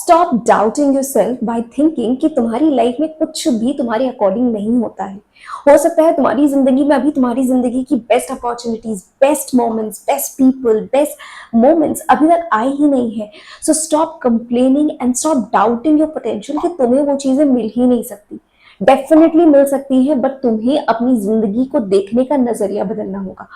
Stop doubting yourself by thinking कि तुम्हारी life में कुछ भी तुम्हारे अकॉर्डिंग नहीं होता है। हो सकता है तुम्हारी जिंदगी में अभी तुम्हारी जिंदगी की best opportunities, best moments, best people, best moments अभी तक आए ही नहीं है। So stop complaining and stop doubting your potential कि तुम्हें वो चीजें मिल ही नहीं सकती। डेफिनेटली मिल सकती है, बट तुम्हें अपनी जिंदगी को देखने का नजरिया बदलना होगा।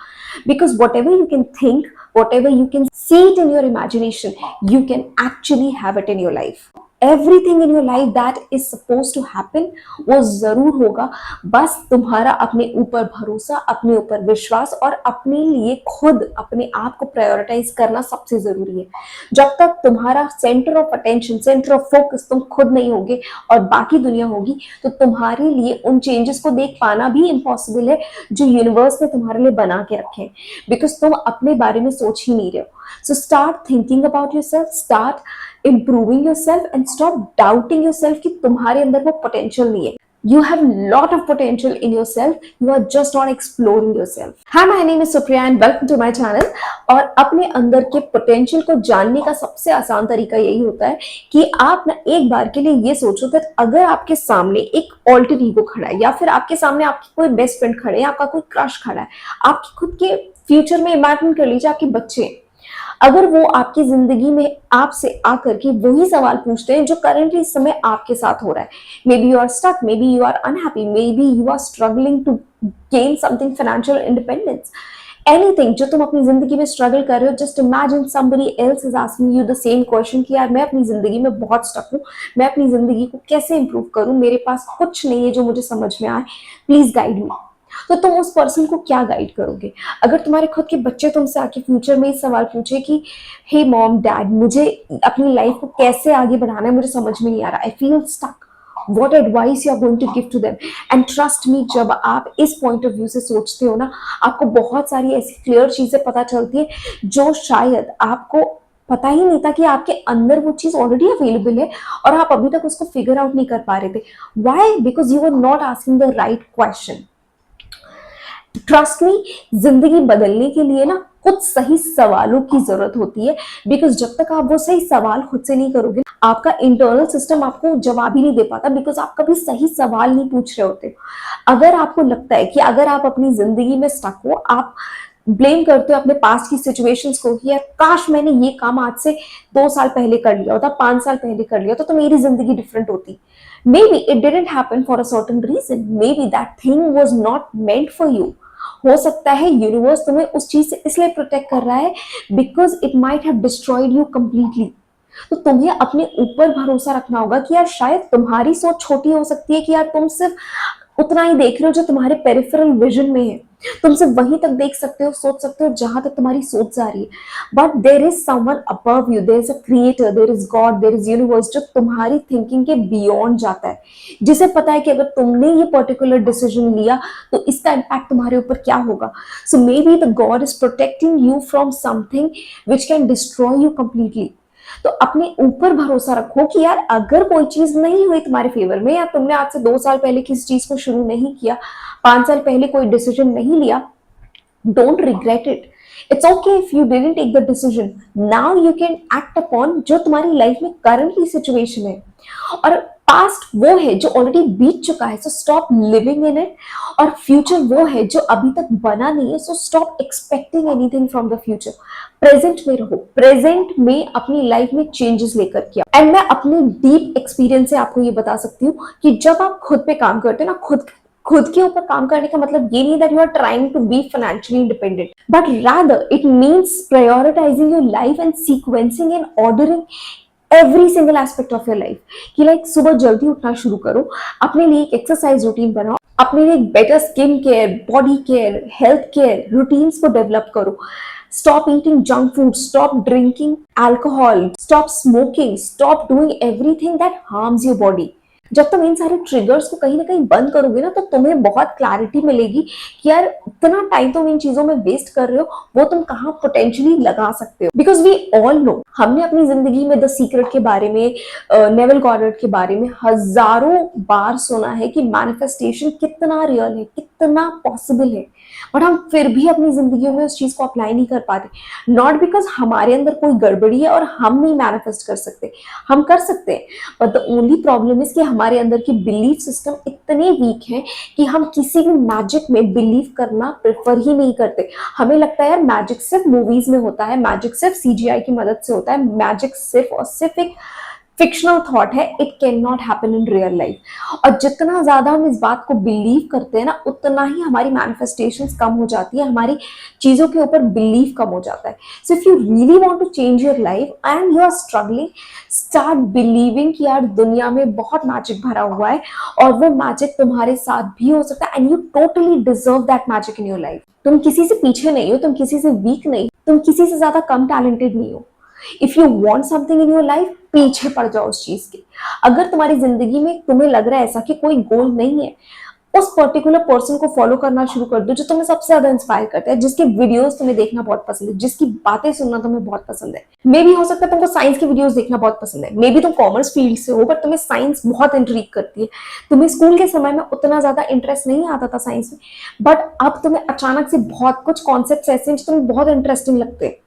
Because whatever you can think, whatever you can see it in your imagination, you can actually have it in your life. Everything in your life that is suppose to happen वो जरूर होगा। बस तुम्हारा अपने ऊपर भरोसा, अपने ऊपर विश्वास और अपने लिए खुद अपने आप को प्रायोरिटाइज करना सबसे जरूरी है। जब तक तुम्हारा centre of attention, centre of focus तुम खुद नहीं होगे और बाकी दुनिया होगी, तो तुम्हारे लिए उन चेंजेस को देख पाना भी इम्पॉसिबल है जो यूनिवर्स ने तुम्हारे लिए बना के रखे हैं। बिकॉज तुम अपने बारे में सोच ही नहीं रहे हो। So start thinking about yourself, start improving yourself and stop doubting yourself कि तुम्हारे अंदर वो potential नहीं है। You have lot of potential in yourself, you are just not exploring yourself. Hi, my name is Supriya and welcome to my channel. और अपने अंदर के potential को जानने का सबसे आसान तरीका यही होता है कि आप ना एक बार के लिए ये सोचो कि अगर आपके सामने एक alter ego खड़ा है या फिर आपके सामने आपकी कोई बेस्ट फ्रेंड खड़े हैं, आपका कोई क्रश खड़ा है, आपकी खुद के फ्यूचर में इमेजिन कर लीजिए आपके बच्चे, अगर वो आपकी जिंदगी में आपसे आकर के वही सवाल पूछते हैं जो करंटली इस समय आपके साथ हो रहा है, maybe you are stuck, maybe you are unhappy, maybe you are struggling to gain something financial independence, anything जो तुम अपनी जिंदगी में स्ट्रगल कर रहे हो, just imagine somebody else is asking you the same question कि यार मैं अपनी जिंदगी में बहुत स्टक हूँ, मैं अपनी जिंदगी को कैसे इंप्रूव करूँ, मेरे पास कुछ नहीं है जो मुझे समझ में आए, प्लीज गाइड मी। तो तुम उस पर्सन को क्या गाइड करोगे? अगर तुम्हारे खुद के बच्चे तुमसे आके फ्यूचर में इस सवाल पूछे कि हे मॉम डैड, मुझे अपनी लाइफ को कैसे आगे बढ़ाना है, मुझे समझ में नहीं आ रहा, I feel stuck, what advice you are going to give to them? And trust me, जब आप इस पॉइंट ऑफ व्यू से सोचते हो ना, आपको बहुत सारी ऐसी क्लियर चीजें पता चलती है जो शायद आपको पता ही नहीं था कि आपके अंदर वो चीज ऑलरेडी अवेलेबल है और आप अभी तक उसको फिगर आउट नहीं कर पा रहे थे। Why? Because you were not asking the right question. Trust me, जिंदगी बदलने के लिए ना कुछ सही सवालों की जरूरत होती है। बिकॉज जब तक आप वो सही सवाल खुद से नहीं करोगे, आपका इंटरनल सिस्टम आपको जवाब ही नहीं दे पाता, बिकॉज आप कभी सही सवाल नहीं पूछ रहे होते। अगर आपको लगता है कि अगर आप अपनी जिंदगी में स्टक हो, आप ब्लेम करते हो अपने पास्ट की सिचुएशंस को कि यार काश मैंने ये काम आज से 2 साल पहले कर लिया होता, 5 साल पहले कर लिया होता, तो मेरी जिंदगी डिफरेंट होती। Maybe it didn't happen for a certain reason. Maybe that thing was not meant for you. हो सकता है यूनिवर्स तुम्हें उस चीज से इसलिए प्रोटेक्ट कर रहा है because it might have destroyed you completely. तो तुम्हें अपने ऊपर भरोसा रखना होगा कि यार शायद तुम्हारी सोच छोटी हो सकती है कि यार तुम सिर्फ उतना ही देख रहे हो जो तुम्हारे पेरिफेरल विजन में है, तुम सिर्फ वहीं तक देख सकते हो, सोच सकते हो जहां तक तुम्हारी सोच जा रही है। But there is someone above you, there is a creator, there is God, there is universe जो तुम्हारी थिंकिंग के बियॉन्ड जाता है, जिसे पता है कि अगर तुमने ये पर्टिकुलर डिसीजन लिया तो इसका इम्पैक्ट तुम्हारे ऊपर क्या होगा। So maybe the God is protecting you from something which can destroy you completely. तो अपने ऊपर भरोसा रखो कि यार अगर कोई चीज नहीं हुई तुम्हारे फेवर में, या तुमने आज से 2 साल पहले किसी चीज को शुरू नहीं किया, 5 साल पहले कोई डिसीजन नहीं लिया, don't regret it. It's okay if you didn't take the decision, now you can act upon जो तुम्हारी लाइफ में करंटली सिचुएशन है। और पास्ट वो है जो ऑलरेडी बीत चुका है, so stop living in it. और फ्यूचर वो है जो अभी तक बना नहीं है, so stop expecting anything from the future. Present में रहो, प्रेजेंट में अपनी लाइफ में चेंजेस लेकर किया। एंड मैं अपनी डीप एक्सपीरियंस से आपको ये बता सकती हूँ कि जब आप खुद पे काम करते हो ना, खुद के ऊपर काम करने का मतलब ये नहीं that you are trying to be financially independent, but rather it means prioritising your life and sequencing and ordering every single aspect of your life. कि लाइक सुबह जल्दी उठना शुरू करो, अपने लिए एक एक्सरसाइज रूटीन बनाओ, अपने लिए एक better skin care, body care, health care routines को डेवलप करो। Stop eating junk food, stop drinking alcohol, stop smoking, stop doing everything that harms your body. जब तुम इन सारे ट्रिगर्स को कहीं ना कहीं बंद करोगे ना, तो तुम्हें बहुत क्लैरिटी मिलेगी कि यार इतना टाइम तुम इन चीजों में वेस्ट कर रहे हो, वो तुम कहाँ पोटेंशियली लगा सकते हो। बिकॉज वी ऑल नो, हमने अपनी जिंदगी में द सीक्रेट के बारे में, नेवल गॉडर्ड के बारे में हजारों बार सुना है कि मैनिफेस्टेशन कितना रियल है, कितना पॉसिबल है, बट हम फिर भी अपनी जिंदगी में उस चीज को अप्लाई नहीं कर पाते। नॉट बिकॉज हमारे अंदर कोई गड़बड़ी है और हम नहीं मैनिफेस्ट कर सकते, हम कर सकते हैं, but the only problem is कि हमारे अंदर की बिलीफ सिस्टम इतने वीक है कि हम किसी भी मैजिक में बिलीव करना प्रेफर ही नहीं करते। हमें लगता है यार मैजिक सिर्फ मूवीज में होता है, मैजिक सिर्फ सीजीआई की मदद से होता है, मैजिक सिर्फ और सिर्फ एक फिक्शनल थॉट है, it can not happen in real life. और जितना ज्यादा हम इस बात को बिलीव करते हैं ना, उतना ही हमारी मैनिफेस्टेशंस कम हो जाती है, हमारी चीजों के ऊपर बिलीव कम हो जाता है। So if you really want to change your life and you are struggling, start believing कि यार दुनिया में बहुत मैजिक भरा हुआ है और वो मैजिक तुम्हारे साथ भी हो सकता है, and you totally deserve that magic in your life. तुम किसी से पीछे नहीं हो, तुम किसी से वीक नहीं, तुम किसी से ज्यादा कम टैलेंटेड नहीं हो। If you want something in your life, पीछे पड़ जाओ उस चीज के। अगर तुम्हारी जिंदगी में तुम्हें लग रहा है ऐसा कि कोई गोल नहीं है, उस पर्टिकुलर पर्सन को फॉलो करना शुरू कर दो जो तुम्हें सबसे ज्यादा इंस्पायर करता है, जिसके वीडियोस तुम्हें देखना बहुत पसंद है, जिसकी बातें सुनना तुम्हें बहुत पसंद है। मे भी हो सकता है तुमको साइंस की वीडियोस देखना बहुत पसंद है, मे बी तुम कॉमर्स फील्ड से हो, बट तुम्हें साइंस बहुत इंट्रीग करती है। तुम्हें स्कूल के समय में उतना ज्यादा इंटरेस्ट नहीं आता था साइंस में, बट अब तुम्हें अचानक से बहुत कुछ कॉन्सेप्ट ऐसे हैं जो तुम्हें बहुत इंटरेस्टिंग लगते हैं।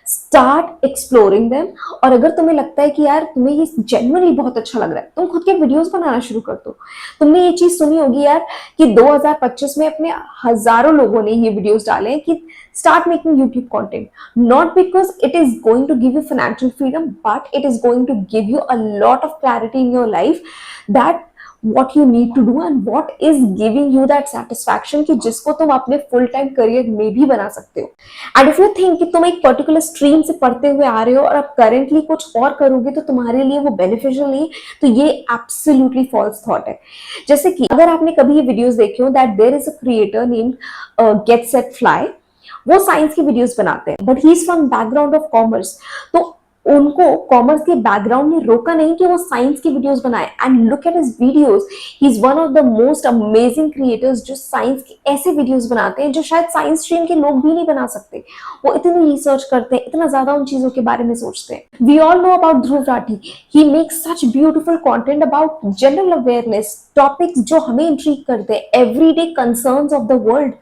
Start exploring them. और अगर तुम्हें लगता है कि यार तुम्हें ये जेन्युइनली बहुत अच्छा लग रहा है, तुम खुद के वीडियोस बनाना शुरू कर दो। तुमने ये चीज सुनी होगी यार कि 2025 में अपने हजारों लोगों ने ये वीडियोस डाले हैं कि start making YouTube content, not because it is going to give you financial freedom, but it is going to give you a lot of clarity in your life that what you need to do and what is giving you that satisfaction कि जिसको तुम अपने full time career में भी बना सकते हो। And if you think कि तुम एक पर्टिकुलर स्ट्रीम से पढ़ते हुए आ रहे हो और अब करेंटली कुछ और करोगे तो तुम्हारे लिए वो बेनिफिशियल नहीं, तो ये एब्सोल्युटली फॉल्स थॉट है। जैसे कि अगर आपने कभी ये वीडियोस देखे हो that there is a creator named Get Set Fly, वो साइंस की वीडियोस बनाते हैं, but he is from background of commerce. तो उनको कॉमर्स के बैकग्राउंड ने रोका नहीं कि वो साइंस की वीडियोस बनाए। And look at his videos, he is one of the most amazing creators जो साइंस के ऐसे वीडियोस बनाते हैं जो शायद साइंस स्ट्रीम के लोग भी नहीं बना सकते। वो इतनी रिसर्च करते हैं, इतना ज्यादा उन चीजों के बारे में सोचते हैं। We all know about Dhruv Rathee, he makes such beautiful content about general awareness topics जो हमें इंट्रीग करते हैं, everyday concerns of the world.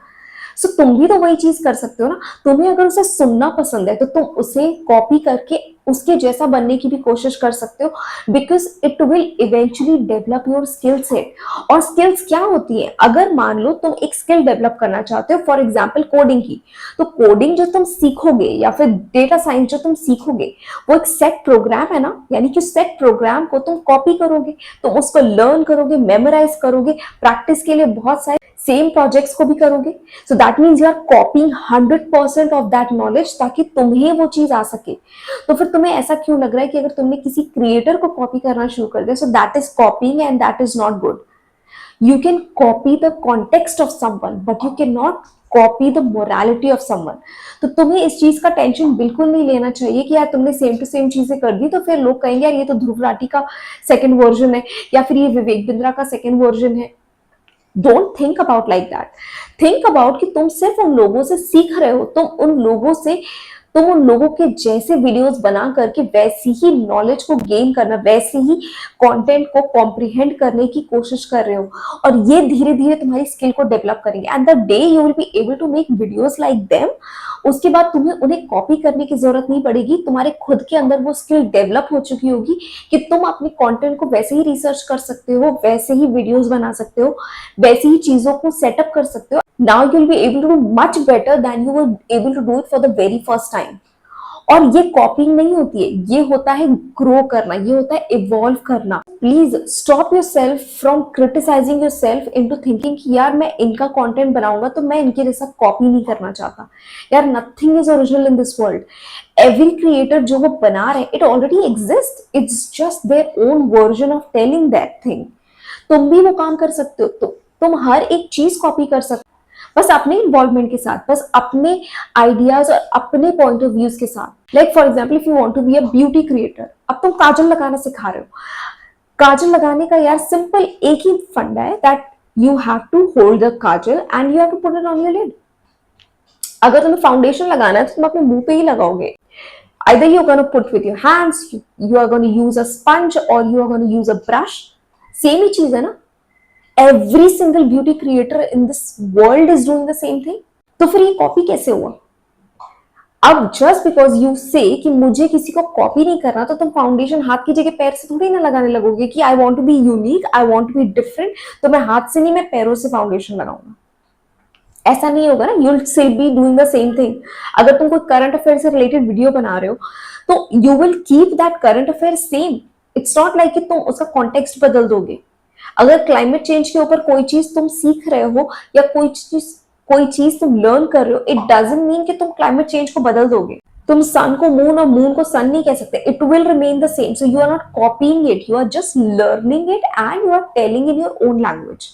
So तुम भी तो वही चीज कर सकते हो ना। तुम्हें अगर उसे सुनना पसंद है तो तुम उसे कॉपी करके उसके जैसा बनने की भी कोशिश कर सकते हो, because it will eventually develop your skill set. और स्किल्स क्या होती है, अगर मान लो तुम एक स्किल डेवलप करना चाहते हो, फॉर एग्जाम्पल कोडिंग की, तो कोडिंग जो तुम सीखोगे या फिर डेटा साइंस जो तुम सीखोगे, वो एक सेट प्रोग्राम है ना, यानी कि सेट प्रोग्राम को तुम कॉपी करोगे, तुम उसको लर्न करोगे, मेमोराइज करोगे, प्रैक्टिस के लिए बहुत सारे सेम प्रोजेक्ट्स को भी करोगे। So that means you are copying 100% of that knowledge ताकि तुम्हें वो चीज आ सके। तो फिर तुम्हें ऐसा क्यों लग रहा है कि अगर तुमने किसी क्रिएटर को कॉपी करना शुरू कर दिया, so that is कॉपिंग and that is not good. You can copy the context of someone, but you cannot copy the morality of someone। तो तुम्हें इस चीज का टेंशन बिल्कुल नहीं लेना चाहिए कि यार तुमने सेम टू सेम चीजें कर दी तो फिर लोग कहेंगे यार ये तो ध्रुव राठी का सेकंड वर्जन है या फिर ये विवेक बिंद्रा का सेकंड वर्जन है। Don't think about like that. Think about कि तुम सिर्फ उन लोगों से सीख रहे हो, तुम उन लोगों के जैसे वीडियोस बना करके वैसी ही नॉलेज को गेन करना, वैसे ही कंटेंट को कॉम्प्रिहेंड करने की कोशिश कर रहे हो, और ये धीरे धीरे तुम्हारी स्किल को डेवलप करेंगे। And the day you will be able to make videos like them, उसके बाद तुम्हें उन्हें कॉपी करने की जरूरत नहीं पड़ेगी। तुम्हारे खुद के अंदर वो स्किल डेवलप हो चुकी होगी कि तुम अपने कंटेंट को वैसे ही रिसर्च कर सकते हो, वैसे ही वीडियोस बना सकते हो, वैसे ही चीजों को सेटअप कर सकते हो। Now you'll be able to do much better than you were able to do it for the very first time। और ये कॉपिंग नहीं होती है, ये होता है ग्रो करना, ये होता है इवॉल्व करना। Please stop yourself from criticising yourself into thinking कि यार मैं इनका कंटेंट बनाऊंगा तो मैं इनके जैसा कॉपी नहीं करना चाहता। यार nothing is original in this world. Every creator जो वो बना रहे, it already exist, it's just their own version of telling that thing. तुम भी वो काम कर सकते हो, तो तुम हर एक चीज कॉपी कर सकते हो, बस अपने इन्वॉल्वमेंट के साथ, बस अपने आइडियाज और अपने पॉइंट ऑफ व्यूज के साथ। Like for example if you want to be a beauty creator, अब तुम काजल लगाना सिखा रहे हो, काजल लगाने का यार सिंपल एक ही फंडा है, that you have to hold the kajal and you have to put it on your lid. अगर तुम्हें फाउंडेशन लगाना है तो तुम अपने मुंह पे ही लगाओगे। Either you're going to put with your hands, you are going to use a sponge, or you are going to use a brush. Same ही चीज है ना। Every single beauty creator in this world is doing the same thing. तो फिर ये copy कैसे हुआ? अब just because you से कि मुझे किसी को कॉपी नहीं करना, तो तुम फाउंडेशन हाथ की जगह पैर से थोड़ी ना लगाने लगोगे कि I want to be unique, I want to be different, तो मैं हाथ से नहीं, मैं पैरों से फाउंडेशन लगाऊंगा। ऐसा नहीं होगा ना, you'll still be doing the same thing. अगर तुम कोई करंट अफेयर से रिलेटेड वीडियो बना रहे हो तो you will keep that current affair same. It's not like कि तुम उसका कॉन्टेक्स्ट बदल दोगे। अगर क्लाइमेट चेंज के ऊपर कोई चीज तुम सीख रहे हो या कोई चीज तुम लर्न कर रहे हो, इट डजंट मीन कि तुम क्लाइमेट चेंज को बदल दोगे। तुम सन को मून और मून को सन नहीं कह सकते। It will remain the same. So you are not copying it, you are just learning it and you are telling in your own language.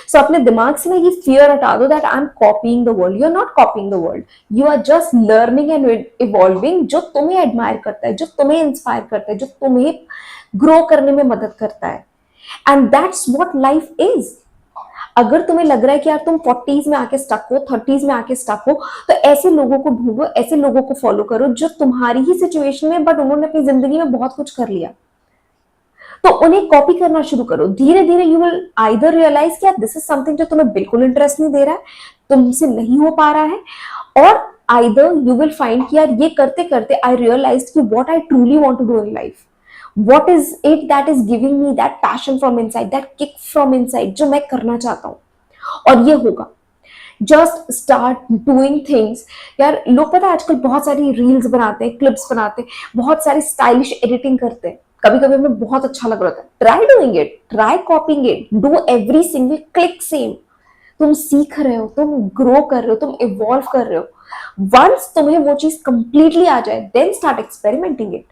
So अपने दिमाग से ना ये फियर हटा दो that I am copying the world. You are not copying the world, you are just learning and evolving. जो तुम्हें admire करता है, जो तुम्हें इंस्पायर करता है, जो तुम्हें ग्रो करने में मदद करता है, and that's what life is. अगर तुम्हें लग रहा है कि यार तुम 40s में आके स्टक हो, 30s में आके स्टक हो, तो ऐसे लोगों को ढूंढो, ऐसे लोगों को फॉलो करो जो तुम्हारी ही सिचुएशन में, बट उन्होंने अपनी जिंदगी में बहुत कुछ कर लिया। तो उन्हें कॉपी करना शुरू करो। धीरे धीरे यू विल आइदर रियलाइज कि दिस इज समथिंग जो तुम्हें बिल्कुल इंटरेस्ट नहीं दे रहा है, तुमसे नहीं हो पा रहा है, और आइदर यू विल फाइंड कि यार ये करते करते आई रियलाइज कि what I truly want to do in life, what is it that is giving me that passion from inside, that kick from inside, जो मैं करना चाहता हूं। और ये होगा। Just start doing things. यार लोग पता है आजकल बहुत सारी रील्स बनाते हैं, क्लिप्स बनाते हैं, बहुत सारी स्टाइलिश एडिटिंग करते हैं। कभी कभी हमें बहुत अच्छा लग रहा था, try doing it, try कॉपिंग it, do every single click same. तुम सीख रहे हो, तुम ग्रो कर रहे हो, तुम इवॉल्व कर रहे हो। वंस तुम्हें वो चीज कंप्लीटली आ जाए, then start experimenting it.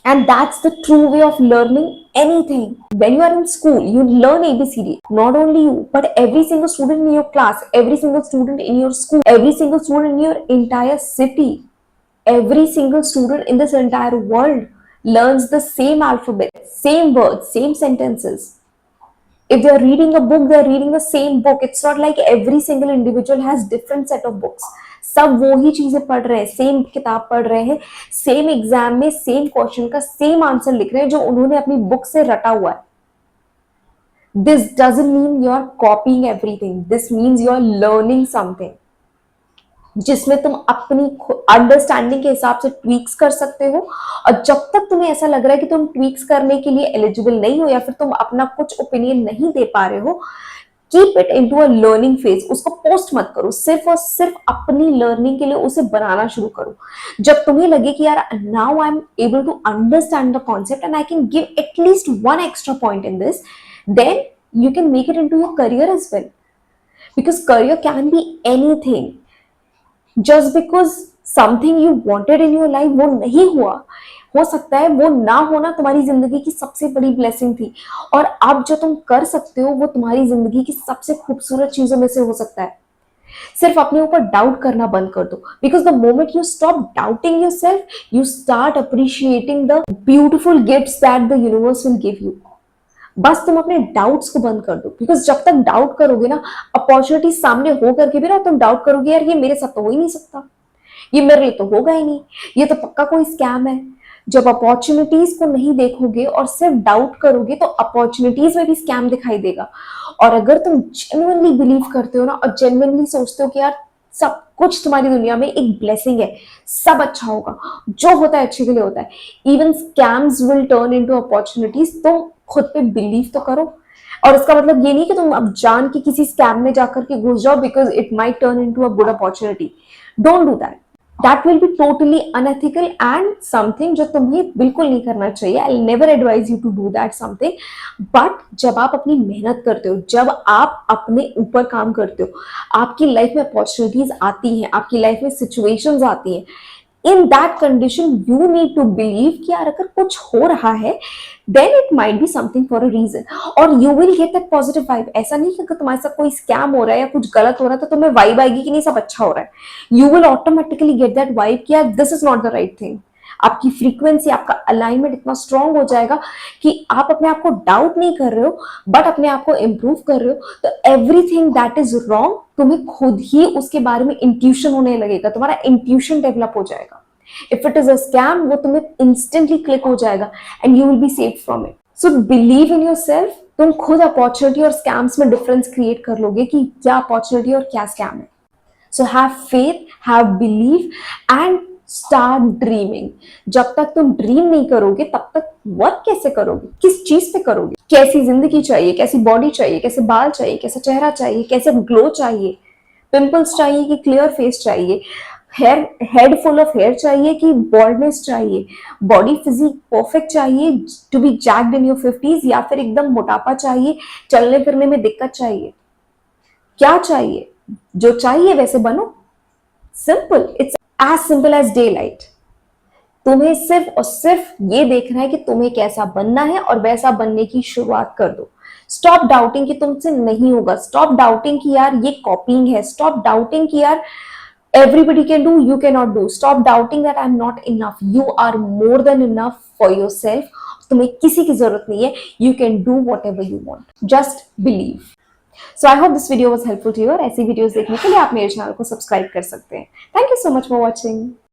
And that's the true way of learning anything. When you are in school, you learn ABCD. Not only you, but every single student in your class, every single student in your school, every single student in your entire city, every single student in this entire world learns the same alphabet, same words, same sentences. If they are reading a book, they are reading the same book. It's not like every single individual has different set of books. सब वो ही चीजें पढ़ रहे हैं, same किताब पढ़ रहे हैं, सेम एग्जाम में सेम क्वेश्चन का सेम आंसर लिख रहे हैं जो उन्होंने अपनी बुक से रटा हुआ है। This doesn't mean you are copying everything, this means you are learning something जिसमें तुम अपनी अंडरस्टैंडिंग के हिसाब से ट्वीक्स कर सकते हो। और जब तक तुम्हें ऐसा लग रहा है कि तुम ट्वीक्स करने के लिए एलिजिबल नहीं हो या फिर तुम अपना कुछ ओपिनियन नहीं दे पा रहे हो, keep it into a learning phase. उसको पोस्ट मत करो, सिर्फ और सिर्फ अपनी लर्निंग के लिए उसे बनाना शुरू करो। जब तुम्हें लगे कि यार now I am able to understand the concept and I can give at least one extra point in this, then you can make it into your career as well, because career can be anything. Just because something you wanted in your life वो नहीं हुआ, हो सकता है वो ना होना तुम्हारी जिंदगी की सबसे बड़ी ब्लेसिंग थी, और अब जो तुम कर सकते हो वो तुम्हारी जिंदगी की सबसे खूबसूरत चीजों में से हो सकता है। सिर्फ अपने ऊपर डाउट करना बंद कर दो, because the moment you stop doubting yourself, you start appreciating the beautiful gifts that the universe will give you. बस तुम अपने डाउट्स को बंद कर दो, बिकॉज जब तक डाउट करोगे ना, अपॉर्चुनिटी सामने हो करके भी ना तुम डाउट करोगे, यार ये मेरे साथ तो हो ही नहीं सकता, ये मेरे लिए तो होगा ही नहीं, ये तो पक्का कोई स्कैम है। जब अपॉर्चुनिटीज को नहीं देखोगे और सिर्फ डाउट करोगे तो अपॉर्चुनिटीज में भी स्कैम दिखाई देगा। और अगर तुम जेन्युइनली बिलीव करते हो ना और जेन्युइनली सोचते हो कि यार सब कुछ तुम्हारी दुनिया में एक ब्लेसिंग है, सब अच्छा होगा, जो होता है अच्छे के लिए होता है, even scams will turn into opportunities, तो खुद पे बिलीव तो करो। और इसका मतलब ये नहीं कि तुम अब जान के किसी स्कैम में जाकर के घुस जाओ because it might turn into a good opportunity. Don't do that, that will be totally unethical and something जो तुम्हें बिल्कुल नहीं करना चाहिए। I never advise you to do that something. But जब आप अपनी मेहनत करते हो, जब आप अपने ऊपर काम करते हो, आपकी लाइफ में अपॉर्चुनिटीज आती हैं, आपकी लाइफ में सिचुएशंस आती हैं, in that condition you need to believe कि यार अगर कुछ हो रहा है then it might be something for a reason, और you will get that positive vibe. ऐसा नहीं कि अगर तुम्हारे साथ कोई स्कैम हो रहा है या कुछ गलत हो रहा है तो तुम्हें वाइब आएगी कि नहीं सब अच्छा हो रहा है। You will automatically get that vibe कि यार this is not the right thing, आपकी फ्रीक्वेंसी, आपका अलाइनमेंट इतना स्ट्रांग हो जाएगा कि आप अपने आप को डाउट नहीं कर रहे हो बट अपने आप को इम्प्रूव कर रहे हो। तो एवरीथिंग दैट इज रॉन्ग तुम्हें खुद ही उसके बारे में इंट्यूशन होने लगेगा, तुम्हारा इंट्यूशन डेवलप हो जाएगा। If it is a scam, वो तुम्हें इंस्टेंटली क्लिक हो जाएगा and you will be safe from it. So believe in your self. तुम खुद अपॉर्चुनिटी और स्कैम्स में डिफरेंस क्रिएट कर लोगे कि क्या अपॉर्चुनिटी और क्या स्कैम है। So have faith, have believe and start dreaming. जब तक तुम ड्रीम नहीं करोगे तब तक वर्क कैसे करोगे, किस चीज पे करोगे? कैसी जिंदगी चाहिए, कैसी बॉडी चाहिए, कैसे बाल चाहिए, कैसा चेहरा चाहिए, कैसे ग्लो चाहिए, पिंपल्स चाहिए कि क्लियर फेस चाहिए, हेड फुल ऑफ हेयर चाहिए कि बॉल्डनेस चाहिए, बॉडी फिजिक परफेक्ट चाहिए to be jacked in your 50s, या फिर एकदम मोटापा चाहिए, चलने फिरने में दिक्कत चाहिए? क्या चाहिए? जो चाहिए वैसे बनो। Simple, it's as simple as daylight. तुम्हें सिर्फ और सिर्फ ये देखना है कि तुम्हें कैसा बनना है और वैसा बनने की शुरुआत कर दो। स्टॉप डाउटिंग कि तुमसे नहीं होगा, स्टॉप डाउटिंग कि यार ये कॉपिंग है, स्टॉप डाउटिंग कि यार everybody can do, you cannot do. Stop doubting that I'm not enough. You are more than enough for yourself. तुम्हें किसी की जरूरत नहीं है. You can do whatever you want. Just believe. So I hope this video was helpful to you. और ऐसी videos देखने के लिए आप मेरे चैनल को सब्सक्राइब कर सकते हैं. Thank you so much for watching.